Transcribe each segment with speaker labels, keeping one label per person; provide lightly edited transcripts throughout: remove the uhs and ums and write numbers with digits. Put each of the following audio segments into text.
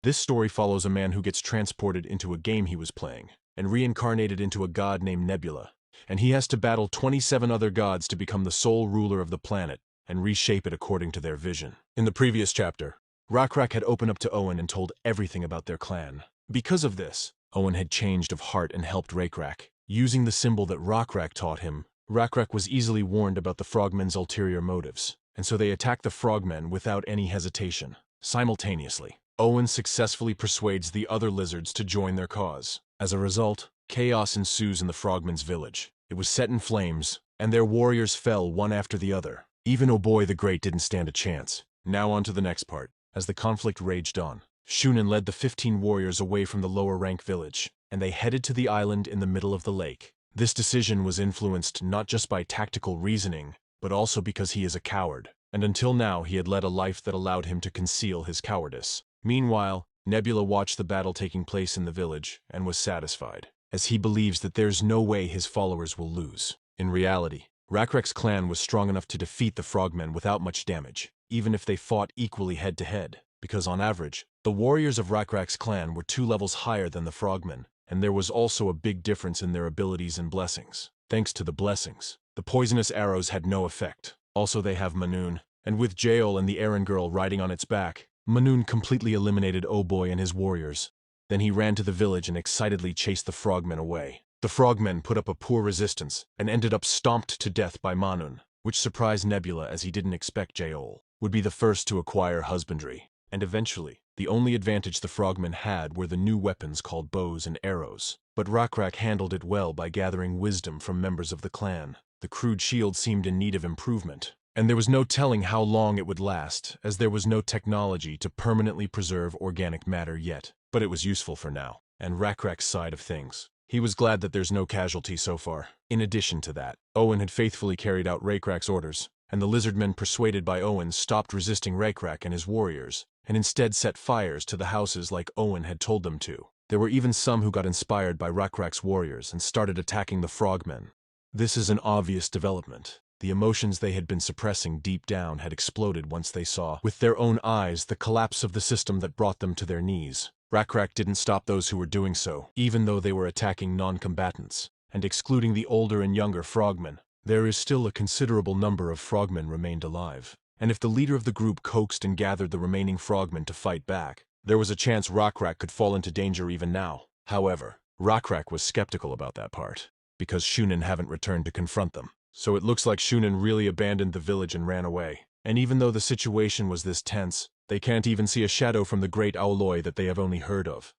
Speaker 1: This story follows a man who gets transported into a game he was playing and reincarnated into a god named Nebula, and he has to battle 27 other gods to become the sole ruler of the planet and reshape it according to their vision. In the previous chapter, RECAPS had opened up to Owen and told everything about their clan. Because of this, Owen had changed of heart and helped RECAPS. Using the symbol that RECAPS taught him, RECAPS was easily warned about the frogmen's ulterior motives, and so they attacked the frogmen without any hesitation. Simultaneously, Owen successfully persuades the other lizards to join their cause. As a result, chaos ensues in the frogmen's village. It was set in flames, and their warriors fell one after the other. Even Oh Boy the Great didn't stand a chance. Now on to the next part. As the conflict raged on, Shunin led the 15 warriors away from the lower-rank village, and they headed to the island in the middle of the lake. This decision was influenced not just by tactical reasoning, but also because he is a coward, and until now he had led a life that allowed him to conceal his cowardice. Meanwhile, Nebula watched the battle taking place in the village and was satisfied, as he believes that there's no way his followers will lose. In reality, RECAPS' clan was strong enough to defeat the frogmen without much damage, even if they fought equally head-to-head, because on average, the warriors of RECAPS' clan were 2 levels higher than the frogmen, and there was also a big difference in their abilities and blessings. Thanks to the blessings, the poisonous arrows had no effect. Also, they have Manoon, and with Jaol and the errand girl riding on its back, Manoon completely eliminated Oh Boy and his warriors. Then he ran to the village and excitedly chased the frogmen away. The frogmen put up a poor resistance and ended up stomped to death by Manoon, which surprised Nebula as he didn't expect Jaol would be the first to acquire husbandry. And eventually, the only advantage the frogmen had were the new weapons called bows and arrows. But RECAPS handled it well by gathering wisdom from members of the clan. The crude shield seemed in need of improvement, and there was no telling how long it would last, as there was no technology to permanently preserve organic matter yet. But it was useful for now, and RECAPS' side of things. He was glad that there's no casualty so far. In addition to that, Owen had faithfully carried out RECAPS' orders, and the lizardmen persuaded by Owen stopped resisting RECAPS and his warriors, and instead set fires to the houses like Owen had told them to. There were even some who got inspired by RECAPS' warriors and started attacking the frogmen. This is an obvious development. The emotions they had been suppressing deep down had exploded once they saw, with their own eyes, the collapse of the system that brought them to their knees. RECAPS didn't stop those who were doing so, even though they were attacking non-combatants, and excluding the older and younger frogmen. There is still a considerable number of frogmen remained alive, and if the leader of the group coaxed and gathered the remaining frogmen to fight back, there was a chance RECAPS could fall into danger even now. However, RECAPS was skeptical about that part, because Shunin haven't returned to confront them. So it looks like Shunin really abandoned the village and ran away. And even though the situation was this tense, they can't even see a shadow from the great Aoloi that they have only heard of.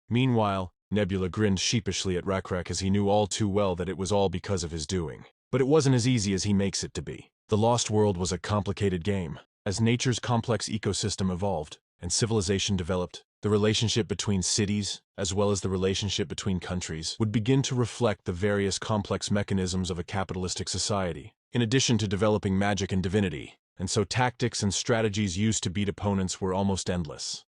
Speaker 1: Meanwhile, Nebula grinned sheepishly at RECAPS as he knew all too well that it was all because of his doing. But it wasn't as easy as he makes it to be. The Lost World was a complicated game. As nature's complex ecosystem evolved and civilization developed, the relationship between cities, as well as the relationship between countries, would begin to reflect the various complex mechanisms of a capitalistic society, in addition to developing magic and divinity, and so tactics and strategies used to beat opponents were almost endless.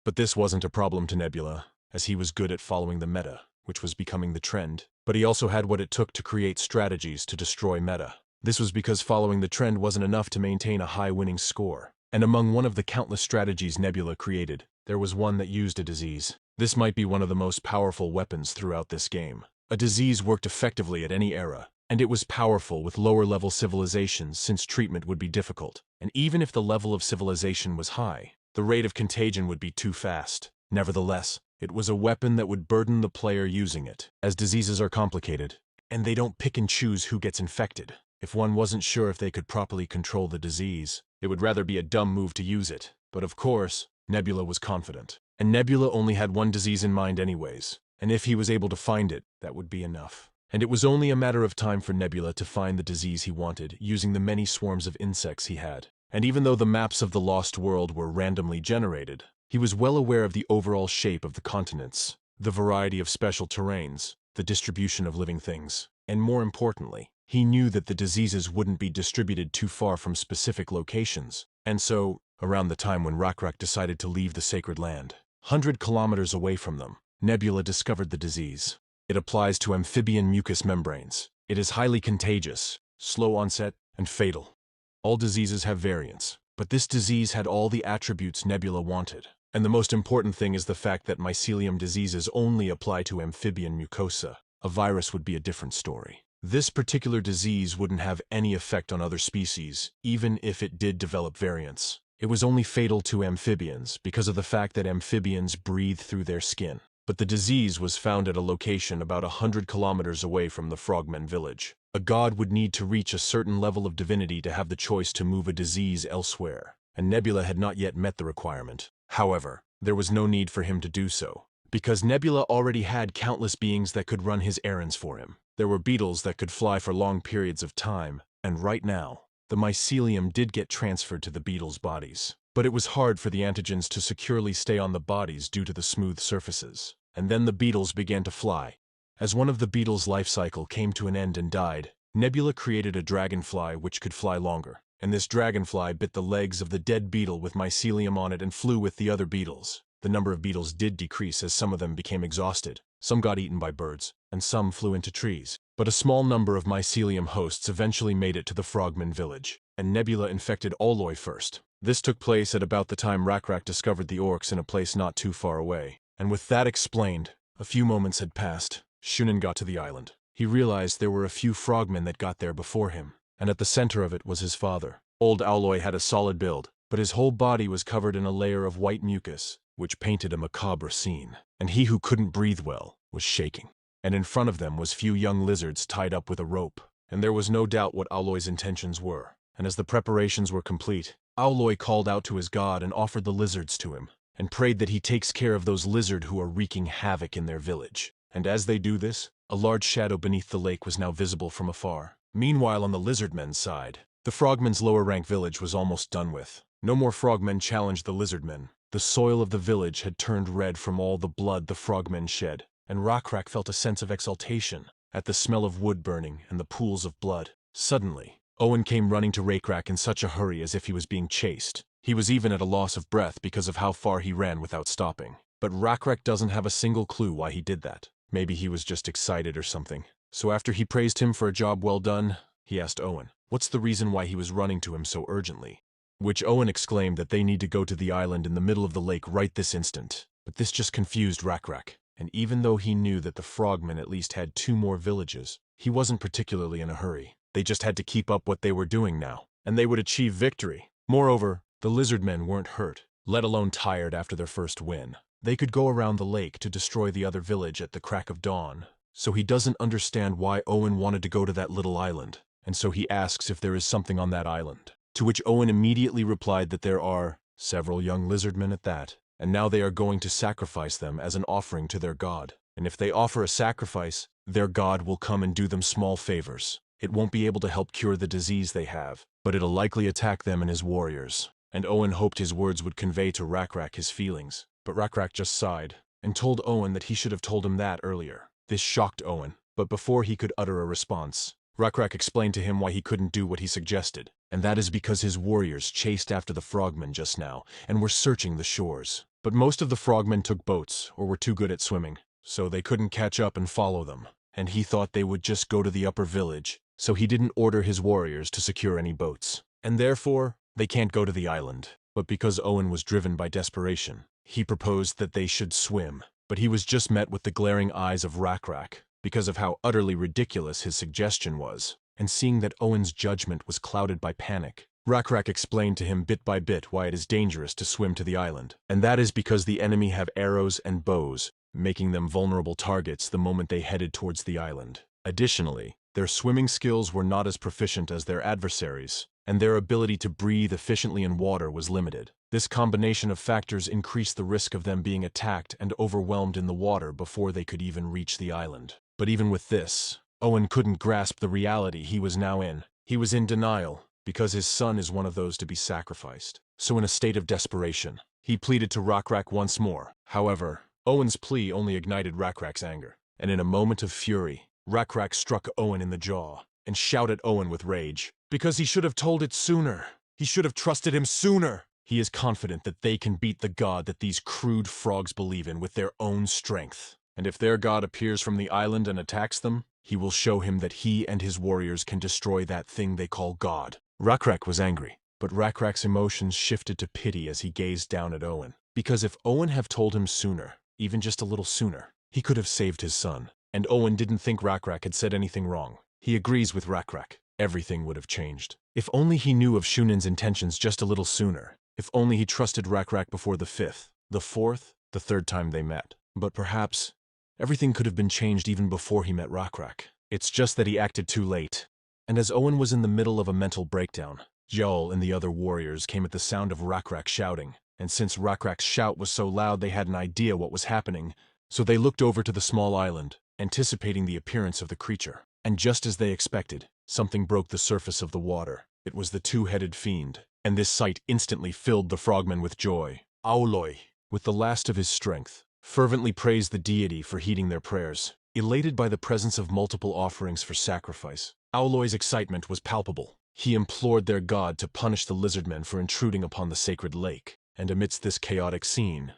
Speaker 1: But this wasn't a problem to Nebula, as he was good at following the meta, which was becoming the trend, but he also had what it took to create strategies to destroy meta. This was because following the trend wasn't enough to maintain a high winning score, and among one of the countless strategies Nebula created, there was one that used a disease. This might be one of the most powerful weapons throughout this game. A disease worked effectively at any era, and it was powerful with lower-level civilizations since treatment would be difficult. And even if the level of civilization was high, the rate of contagion would be too fast. Nevertheless, it was a weapon that would burden the player using it, as diseases are complicated, and they don't pick and choose who gets infected. If one wasn't sure if they could properly control the disease, it would rather be a dumb move to use it. But of course, Nebula was confident. And Nebula only had one disease in mind anyways, and if he was able to find it, that would be enough. And it was only a matter of time for Nebula to find the disease he wanted, using the many swarms of insects he had. And even though the maps of the Lost World were randomly generated, he was well aware of the overall shape of the continents, the variety of special terrains, the distribution of living things, and more importantly, he knew that the diseases wouldn't be distributed too far from specific locations. And so, around the time when RECAPS decided to leave the Sacred Land, 100 kilometers away from them, Nebula discovered the disease. It applies to amphibian mucous membranes. It is highly contagious, slow onset, and fatal. All diseases have variants, but this disease had all the attributes Nebula wanted. And the most important thing is the fact that mycelium diseases only apply to amphibian mucosa. A virus would be a different story. This particular disease wouldn't have any effect on other species, even if it did develop variants. It was only fatal to amphibians because of the fact that amphibians breathe through their skin. But the disease was found at a location about 100 kilometers away from the frogmen village. A god would need to reach a certain level of divinity to have the choice to move a disease elsewhere, and Nebula had not yet met the requirement. However, there was no need for him to do so, because Nebula already had countless beings that could run his errands for him. There were beetles that could fly for long periods of time, and right now, the mycelium did get transferred to the beetles' bodies. But it was hard for the antigens to securely stay on the bodies due to the smooth surfaces. And then the beetles began to fly. As one of the beetles' life cycle came to an end and died, Nebula created a dragonfly which could fly longer. And this dragonfly bit the legs of the dead beetle with mycelium on it and flew with the other beetles. The number of beetles did decrease as some of them became exhausted. Some got eaten by birds, and some flew into trees. But a small number of mycelium hosts eventually made it to the frogman village, and Nebula infected Aloy first. This took place at about the time RECAPS discovered the orcs in a place not too far away. And with that explained, a few moments had passed. Shunin got to the island. He realized there were a few frogmen that got there before him, and at the center of it was his father. Old Aloy had a solid build, but his whole body was covered in a layer of white mucus, which painted a macabre scene. And he who couldn't breathe well was shaking. And in front of them was few young lizards tied up with a rope. And there was no doubt what Aloy's intentions were. And as the preparations were complete, Aloy called out to his god and offered the lizards to him, and prayed that he takes care of those lizards who are wreaking havoc in their village. And as they do this, a large shadow beneath the lake was now visible from afar. Meanwhile, on the lizardmen's side, the frogmen's lower-rank village was almost done with. No more frogmen challenged the lizardmen. The soil of the village had turned red from all the blood the frogmen shed, and RECAPS felt a sense of exultation at the smell of wood burning and the pools of blood. Suddenly, Owen came running to RECAPS in such a hurry as if he was being chased. He was even at a loss of breath because of how far he ran without stopping. But RECAPS doesn't have a single clue why he did that. Maybe he was just excited or something. So after he praised him for a job well done, he asked Owen what's the reason why he was running to him so urgently. Which Owen exclaimed that they need to go to the island in the middle of the lake right this instant. But this just confused RECAPS. And even though he knew that the frogmen at least had 2 more villages, he wasn't particularly in a hurry. They just had to keep up what they were doing now, and they would achieve victory. Moreover, the lizardmen weren't hurt, let alone tired after their first win. They could go around the lake to destroy the other village at the crack of dawn. So he doesn't understand why Owen wanted to go to that little island, and so he asks if there is something on that island. To which Owen immediately replied that there are several young lizardmen at that, and now they are going to sacrifice them as an offering to their god. And if they offer a sacrifice, their god will come and do them small favors. It won't be able to help cure the disease they have, but it'll likely attack them and his warriors. And Owen hoped his words would convey to RECAPS his feelings, but RECAPS just sighed and told Owen that he should have told him that earlier. This shocked Owen, but before he could utter a response, RECAPS explained to him why he couldn't do what he suggested, and that is because his warriors chased after the frogmen just now and were searching the shores. But most of the frogmen took boats or were too good at swimming, so they couldn't catch up and follow them, and he thought they would just go to the upper village, so he didn't order his warriors to secure any boats. And therefore, they can't go to the island. But because Owen was driven by desperation, he proposed that they should swim. But he was just met with the glaring eyes of RECAPS because of how utterly ridiculous his suggestion was, and seeing that Owen's judgment was clouded by panic, RECAPS explained to him bit by bit why it is dangerous to swim to the island, and that is because the enemy have arrows and bows, making them vulnerable targets the moment they headed towards the island. Additionally, their swimming skills were not as proficient as their adversaries, and their ability to breathe efficiently in water was limited. This combination of factors increased the risk of them being attacked and overwhelmed in the water before they could even reach the island. But even with this, Owen couldn't grasp the reality he was now in. He was in denial, because his son is one of those to be sacrificed. So in a state of desperation, he pleaded to RECAPS once more. However, Owen's plea only ignited RECAPS' anger, and in a moment of fury, RECAPS struck Owen in the jaw and shouted at Owen with rage, because he should have told it sooner. He should have trusted him sooner. He is confident that they can beat the god that these crude frogs believe in with their own strength. And if their god appears from the island and attacks them, he will show him that he and his warriors can destroy that thing they call God. RECAPS was angry, but RECAPS' emotions shifted to pity as he gazed down at Owen. Because if Owen have told him sooner, even just a little sooner, he could have saved his son. And Owen didn't think Rakrak had said anything wrong. He agrees with Rakrak. Everything would have changed. If only he knew of Shunin's intentions just a little sooner. If only he trusted Rakrak before the 5th, the 4th, the 3rd time they met. But perhaps everything could have been changed even before he met Rakrak. It's just that he acted too late. And as Owen was in the middle of a mental breakdown, Joel and the other warriors came at the sound of Rakrak shouting. And since Rakrak's shout was so loud they had an idea what was happening, so they looked over to the small island, anticipating the appearance of the creature. And just as they expected, something broke the surface of the water. It was the two-headed fiend, and this sight instantly filled the frogmen with joy. Auloi, with the last of his strength, fervently praised the deity for heeding their prayers. Elated by the presence of multiple offerings for sacrifice, Auloi's excitement was palpable. He implored their god to punish the lizardmen for intruding upon the sacred lake. And amidst this chaotic scene,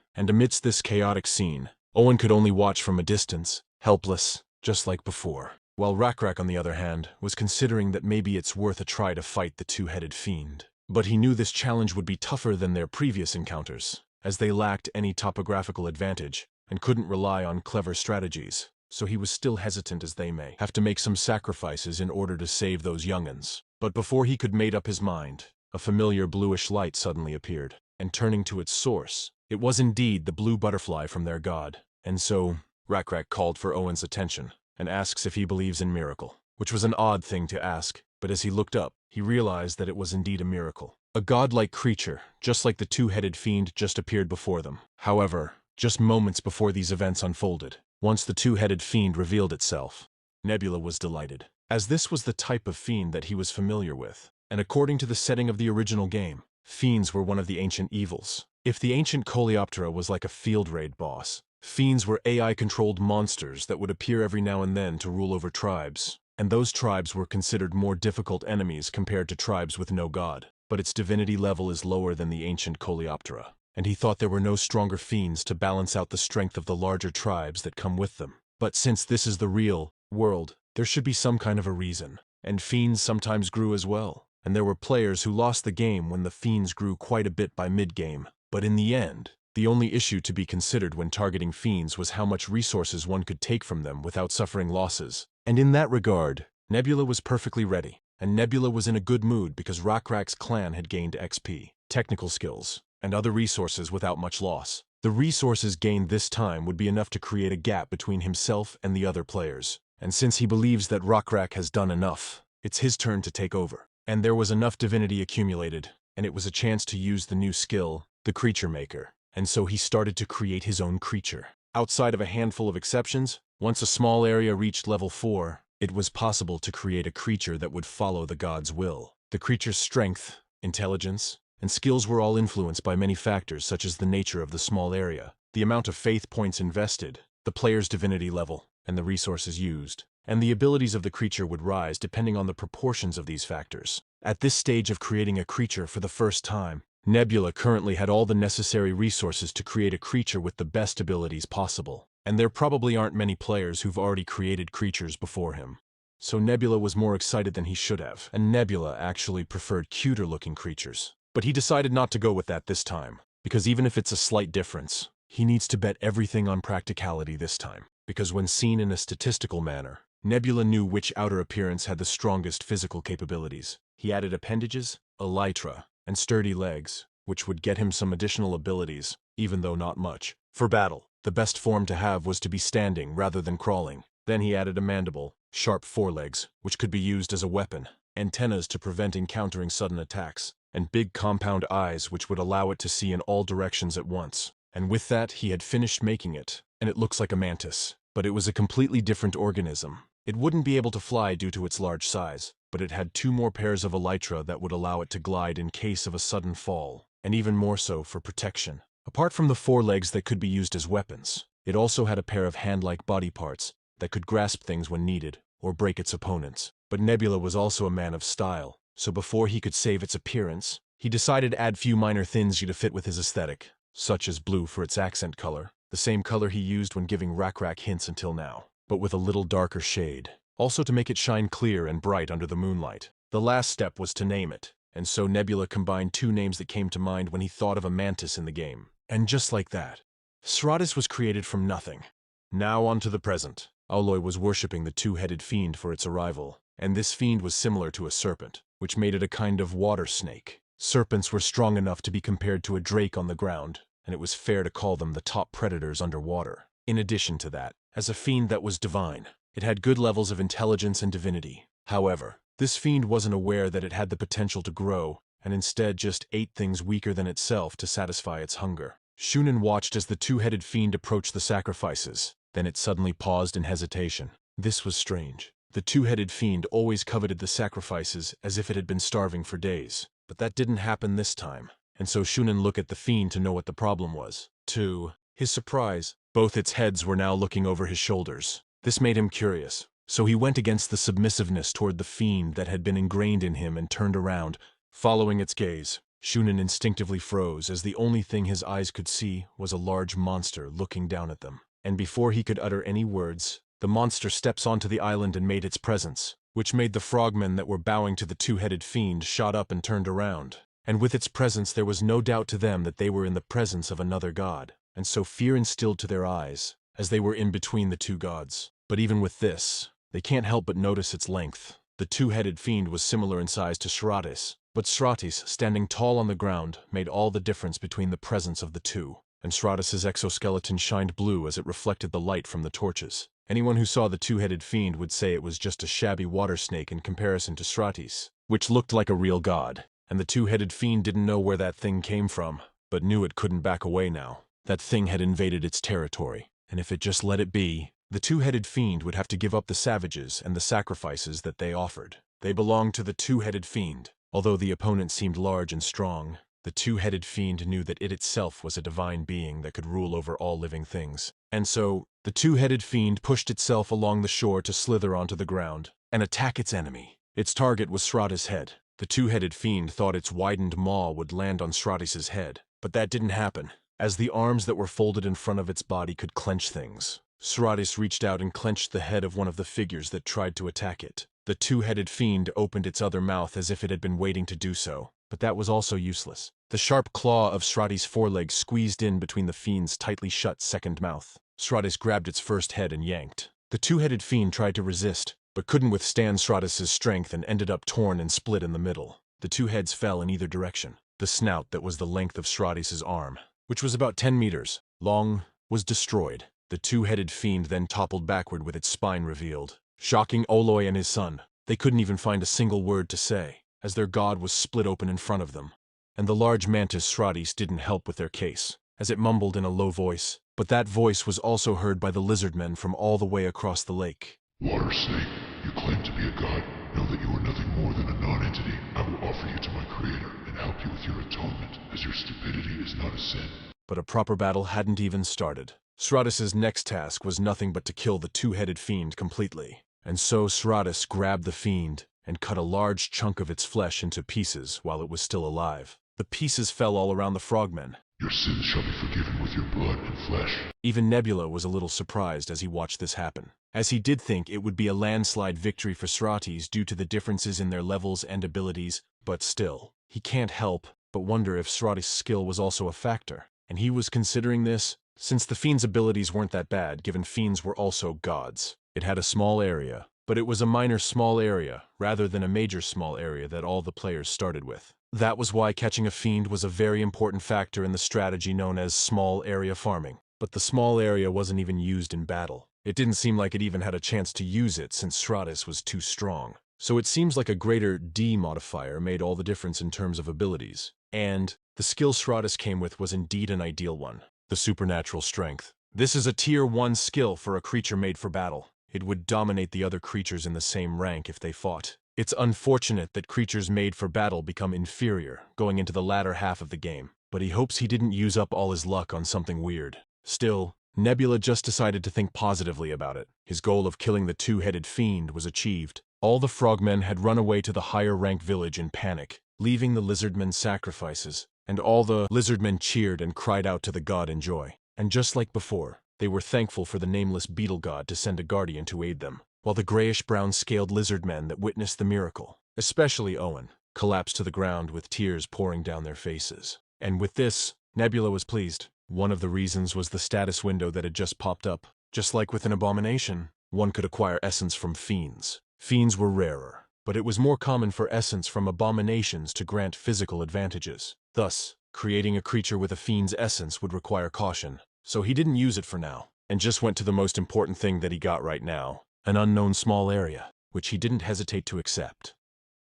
Speaker 1: Owen could only watch from a distance, helpless, just like before. While Rakrak, on the other hand, was considering that maybe it's worth a try to fight the two-headed fiend. But he knew this challenge would be tougher than their previous encounters, as they lacked any topographical advantage and couldn't rely on clever strategies. So he was still hesitant, as they may have to make some sacrifices in order to save those young'uns. But before he could make up his mind, a familiar bluish light suddenly appeared. And turning to its source, it was indeed the blue butterfly from their god. And so, Rakrak called for Owen's attention, and asks if he believes in miracle, which was an odd thing to ask, but as he looked up, he realized that it was indeed a miracle. A godlike creature, just like the two-headed fiend, just appeared before them. However, just moments before these events unfolded, once the two-headed fiend revealed itself, Nebula was delighted, as this was the type of fiend that he was familiar with. And according to the setting of the original game, fiends were one of the ancient evils. If the ancient Coleoptera was like a field raid boss, fiends were AI-controlled monsters that would appear every now and then to rule over tribes. And those tribes were considered more difficult enemies compared to tribes with no god. But its divinity level is lower than the ancient Coleoptera. And he thought there were no stronger fiends to balance out the strength of the larger tribes that come with them. But since this is the real world, there should be some kind of a reason. And fiends sometimes grew as well. And there were players who lost the game when the fiends grew quite a bit by mid-game. But in the end, the only issue to be considered when targeting fiends was how much resources one could take from them without suffering losses. And in that regard, Nebula was perfectly ready. And Nebula was in a good mood because Rakrak's clan had gained XP, technical skills, and other resources without much loss. The resources gained this time would be enough to create a gap between himself and the other players. And since he believes that Rakrak has done enough, it's his turn to take over. And there was enough divinity accumulated, and it was a chance to use the new skill, the Creature Maker. And so he started to create his own creature. Outside of a handful of exceptions, once a small area reached level 4, it was possible to create a creature that would follow the god's will. The creature's strength, intelligence, and skills were all influenced by many factors such as the nature of the small area, the amount of faith points invested, the player's divinity level, and the resources used. And the abilities of the creature would rise depending on the proportions of these factors. At this stage of creating a creature for the first time, Nebula currently had all the necessary resources to create a creature with the best abilities possible. And there probably aren't many players who've already created creatures before him. So Nebula was more excited than he should have, and Nebula actually preferred cuter-looking creatures. But he decided not to go with that this time, because even if it's a slight difference, he needs to bet everything on practicality this time. Because when seen in a statistical manner, Nebula knew which outer appearance had the strongest physical capabilities. He added appendages, elytra, and sturdy legs, which would get him some additional abilities, even though not much. For battle, the best form to have was to be standing rather than crawling. Then he added a mandible, sharp forelegs, which could be used as a weapon, antennas to prevent encountering sudden attacks, and big compound eyes which would allow it to see in all directions at once. And with that, he had finished making it, and it looks like a mantis. But it was a completely different organism. It wouldn't be able to fly due to its large size, but it had 2 more pairs of elytra that would allow it to glide in case of a sudden fall, and even more so for protection. Apart from the forelegs that could be used as weapons, it also had a pair of hand-like body parts that could grasp things when needed, or break its opponents. But Nebula was also a man of style, so before he could save its appearance, he decided to add few minor things to fit with his aesthetic, such as blue for its accent color, the same color he used when giving Rakrak hints until now, but with a little darker shade. Also to make it shine clear and bright under the moonlight. The last step was to name it, and so Nebula combined 2 names that came to mind when he thought of a mantis in the game. And just like that, Sratis was created from nothing. Now on to the present. Aloy was worshipping the two-headed fiend for its arrival, and this fiend was similar to a serpent, which made it a kind of water snake. Serpents were strong enough to be compared to a drake on the ground, and it was fair to call them the top predators underwater. In addition to that, as a fiend that was divine, it had good levels of intelligence and divinity. However, this fiend wasn't aware that it had the potential to grow, and instead just ate things weaker than itself to satisfy its hunger. Shunin watched as the two-headed fiend approached the sacrifices. Then it suddenly paused in hesitation. This was strange. The two-headed fiend always coveted the sacrifices as if it had been starving for days. But that didn't happen this time, and so Shunin looked at the fiend to know what the problem was. To his surprise, both its heads were now looking over his shoulders. This made him curious, so he went against the submissiveness toward the fiend that had been ingrained in him and turned around. Following its gaze, Shunin instinctively froze as the only thing his eyes could see was a large monster looking down at them. And before he could utter any words, the monster steps onto the island and made its presence, which made the frogmen that were bowing to the two-headed fiend shot up and turned around. And with its presence there was no doubt to them that they were in the presence of another god, and so fear instilled to their eyes, as they were in between the two gods. But even with this, they can't help but notice its length. The two-headed fiend was similar in size to Sratis, but Sratis, standing tall on the ground, made all the difference between the presence of the two. And Sratis's exoskeleton shined blue as it reflected the light from the torches. Anyone who saw the two-headed fiend would say it was just a shabby water snake in comparison to Sratis, which looked like a real god. And the two-headed fiend didn't know where that thing came from, but knew it couldn't back away now. That thing had invaded its territory, and if it just let it be, the two-headed fiend would have to give up the savages and the sacrifices that they offered. They belonged to the two-headed fiend. Although the opponent seemed large and strong, the two-headed fiend knew that it itself was a divine being that could rule over all living things. And so, the two-headed fiend pushed itself along the shore to slither onto the ground and attack its enemy. Its target was Sratis' head. The two-headed fiend thought its widened maw would land on Sratis' head, but that didn't happen, as the arms that were folded in front of its body could clench things. Sratis reached out and clenched the head of one of the figures that tried to attack it. The two-headed fiend opened its other mouth as if it had been waiting to do so, but that was also useless. The sharp claw of Sratis' foreleg squeezed in between the fiend's tightly shut second mouth. Sratis grabbed its first head and yanked. The two-headed fiend tried to resist, but couldn't withstand Sratis' strength and ended up torn and split in the middle. The two heads fell in either direction. The snout that was the length of Sratis' arm, which was about 10 meters long, was destroyed. The two-headed fiend then toppled backward with its spine revealed, shocking Aloy and his son. They couldn't even find a single word to say, as their god was split open in front of them. And the large mantis Sratis didn't help with their case, as it mumbled in a low voice. But that voice was also heard by the lizardmen from all the way across the lake.
Speaker 2: Water snake, you claim to be a god. Know that you are nothing more than a non-entity. I will offer you to my creator and help you with your atonement, as your stupidity is not a sin.
Speaker 1: But a proper battle hadn't even started. Sratis' next task was nothing but to kill the two-headed fiend completely. And so Sratis grabbed the fiend and cut a large chunk of its flesh into pieces while it was still alive. The pieces fell all around the frogmen.
Speaker 2: Your sins shall be forgiven with your blood and flesh.
Speaker 1: Even Nebula was a little surprised as he watched this happen, as he did think it would be a landslide victory for Sratis due to the differences in their levels and abilities, but still, he can't help but wonder if Sratis' skill was also a factor. And he was considering this, since the fiend's abilities weren't that bad, given fiends were also gods. It had a small area, but it was a minor small area, rather than a major small area that all the players started with. That was why catching a fiend was a very important factor in the strategy known as small area farming. But the small area wasn't even used in battle. It didn't seem like it even had a chance to use it since Sratis was too strong. So it seems like a greater D modifier made all the difference in terms of abilities. And the skill Sratis came with was indeed an ideal one. The supernatural strength. This is a tier 1 skill for a creature made for battle. It would dominate the other creatures in the same rank if they fought. It's unfortunate that creatures made for battle become inferior going into the latter half of the game, but he hopes he didn't use up all his luck on something weird. Still, Nebula just decided to think positively about it. His goal of killing the two-headed fiend was achieved. All the frogmen had run away to the higher-ranked village in panic, leaving the lizardmen's sacrifices, and all the lizardmen cheered and cried out to the god in joy. And just like before, they were thankful for the nameless beetle god to send a guardian to aid them, while the grayish-brown scaled lizardmen that witnessed the miracle, especially Owen, collapsed to the ground with tears pouring down their faces. And with this, Nebula was pleased. One of the reasons was the status window that had just popped up. Just like with an abomination, one could acquire essence from fiends. Fiends were rarer, but it was more common for essence from abominations to grant physical advantages. Thus, creating a creature with a fiend's essence would require caution, so he didn't use it for now, and just went to the most important thing that he got right now, an unknown small area, which he didn't hesitate to accept,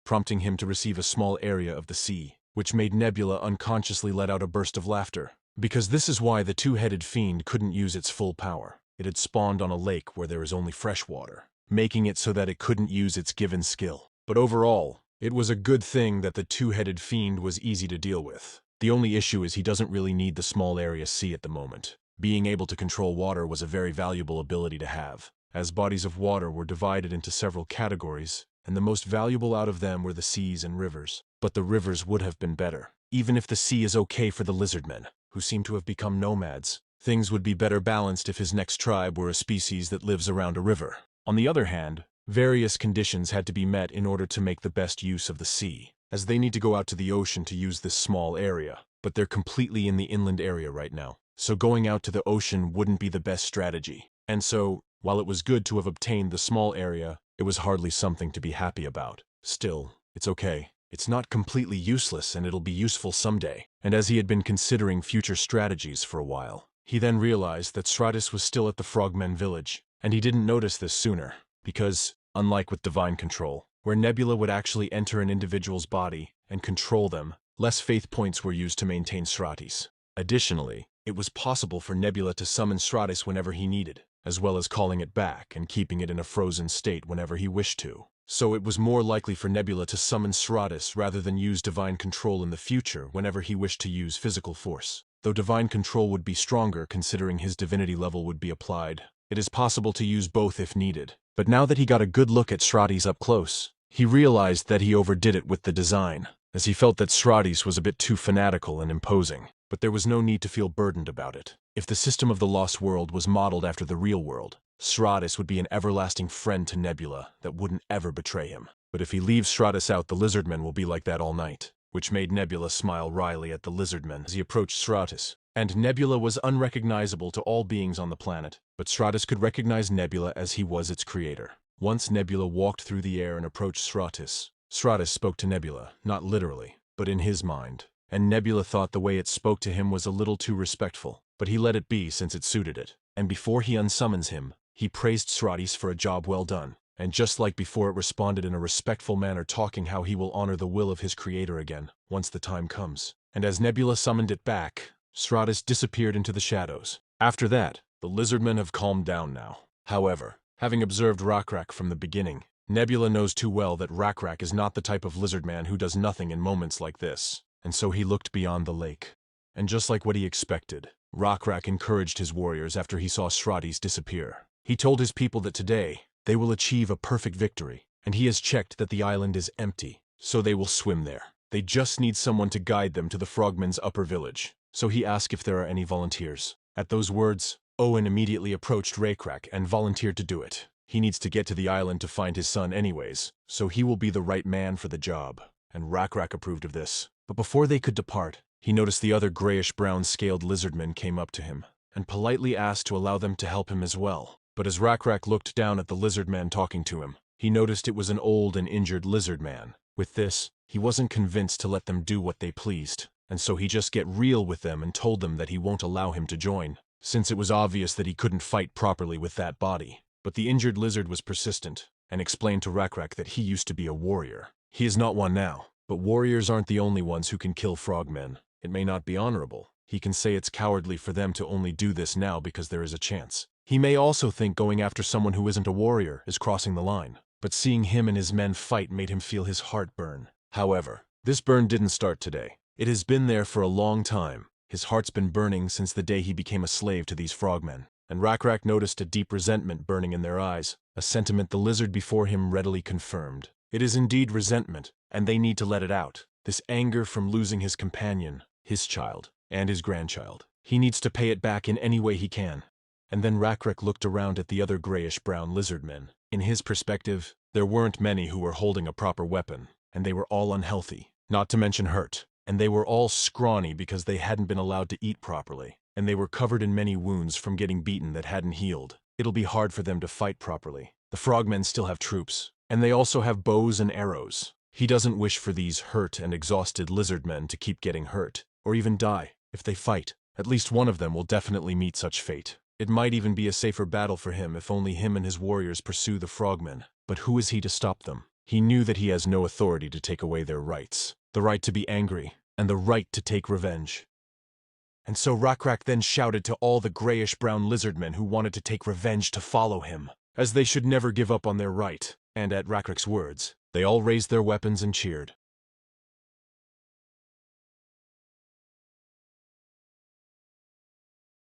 Speaker 1: prompting him to receive a small area of the sea, which made Nebula unconsciously let out a burst of laughter. Because this is why the two-headed fiend couldn't use its full power. It had spawned on a lake where there is only fresh water, making it so that it couldn't use its given skill. But overall, it was a good thing that the two-headed fiend was easy to deal with. The only issue is he doesn't really need the small area sea at the moment. Being able to control water was a very valuable ability to have, as bodies of water were divided into several categories, and the most valuable out of them were the seas and rivers. But the rivers would have been better. Even if the sea is okay for the lizardmen, who seem to have become nomads, things would be better balanced if his next tribe were a species that lives around a river. On the other hand, various conditions had to be met in order to make the best use of the sea, as they need to go out to the ocean to use this small area, but they're completely in the inland area right now, so going out to the ocean wouldn't be the best strategy. And so, while it was good to have obtained the small area, it was hardly something to be happy about. Still, it's okay. It's not completely useless, and it'll be useful someday. And as he had been considering future strategies for a while, he then realized that Stratus was still at the Frogmen village, and he didn't notice this sooner, because, unlike with Divine Control, where Nebula would actually enter an individual's body and control them, less faith points were used to maintain Stratis. Additionally, it was possible for Nebula to summon Stratus whenever he needed, as well as calling it back and keeping it in a frozen state whenever he wished to. So it was more likely for Nebula to summon Stratus rather than use Divine Control in the future whenever he wished to use physical force. Though Divine Control would be stronger considering his divinity level would be applied, it is possible to use both if needed. But now that he got a good look at Stratis up close, he realized that he overdid it with the design, as he felt that Stratis was a bit too fanatical and imposing. But there was no need to feel burdened about it. If the system of the Lost World was modeled after the real world, Stratus would be an everlasting friend to Nebula that wouldn't ever betray him. But if he leaves Stratus out, the lizardmen will be like that all night, which made Nebula smile wryly at the lizardmen as he approached Stratus. And Nebula was unrecognizable to all beings on the planet, but Stratus could recognize Nebula as he was its creator. Once Nebula walked through the air and approached Stratus, Stratus spoke to Nebula, not literally, but in his mind. And Nebula thought the way it spoke to him was a little too respectful, but he let it be since it suited it. And before he unsummons him, he praised Stratis for a job well done, and just like before, it responded in a respectful manner, talking how he will honor the will of his creator again, once the time comes. And as Nebula summoned it back, Stratus disappeared into the shadows. After that, the lizardmen have calmed down now. However, having observed Rakrak from the beginning, Nebula knows too well that Rakrak is not the type of lizardman who does nothing in moments like this, and so he looked beyond the lake. And just like what he expected, Rakrak encouraged his warriors after he saw Stratis disappear. He told his people that today, they will achieve a perfect victory, and he has checked that the island is empty, so they will swim there. They just need someone to guide them to the Frogmen's upper village, so he asked if there are any volunteers. At those words, Owen immediately approached Rakrak and volunteered to do it. He needs to get to the island to find his son anyways, so he will be the right man for the job, and Rakrak approved of this. But before they could depart, he noticed the other grayish-brown scaled lizardmen came up to him, and politely asked to allow them to help him as well. But as Rakrak looked down at the lizardman talking to him, he noticed it was an old and injured lizardman. With this, he wasn't convinced to let them do what they pleased, and so he just get real with them and told them that he won't allow him to join, since it was obvious that he couldn't fight properly with that body. But the injured lizard was persistent, and explained to Rakrak that he used to be a warrior. He is not one now, but warriors aren't the only ones who can kill frogmen. It may not be honorable. He can say it's cowardly for them to only do this now because there is a chance. He may also think going after someone who isn't a warrior is crossing the line, but seeing him and his men fight made him feel his heart burn. However, this burn didn't start today. It has been there for a long time. His heart's been burning since the day he became a slave to these frogmen. And Rakrak noticed a deep resentment burning in their eyes, a sentiment the lizard before him readily confirmed. It is indeed resentment, and they need to let it out. This anger from losing his companion, his child, and his grandchild. He needs to pay it back in any way he can. And then Rakrak looked around at the other grayish-brown lizardmen. In his perspective, there weren't many who were holding a proper weapon, and they were all unhealthy, not to mention hurt, and they were all scrawny because they hadn't been allowed to eat properly. and they were covered in many wounds from getting beaten that hadn't healed. It'll be hard for them to fight properly. The frogmen still have troops, and they also have bows and arrows. He doesn't wish for these hurt and exhausted lizard men to keep getting hurt, or even die. If they fight, at least one of them will definitely meet such fate. It might even be a safer battle for him if only him and his warriors pursue the frogmen. But who is he to stop them? He knew that he has no authority to take away their rights. The right to be angry, and the right to take revenge. And so Rakrak then shouted to all the grayish-brown lizardmen who wanted to take revenge to follow him, as they should never give up on their right. And at Rakrak's words, they all raised their weapons and cheered.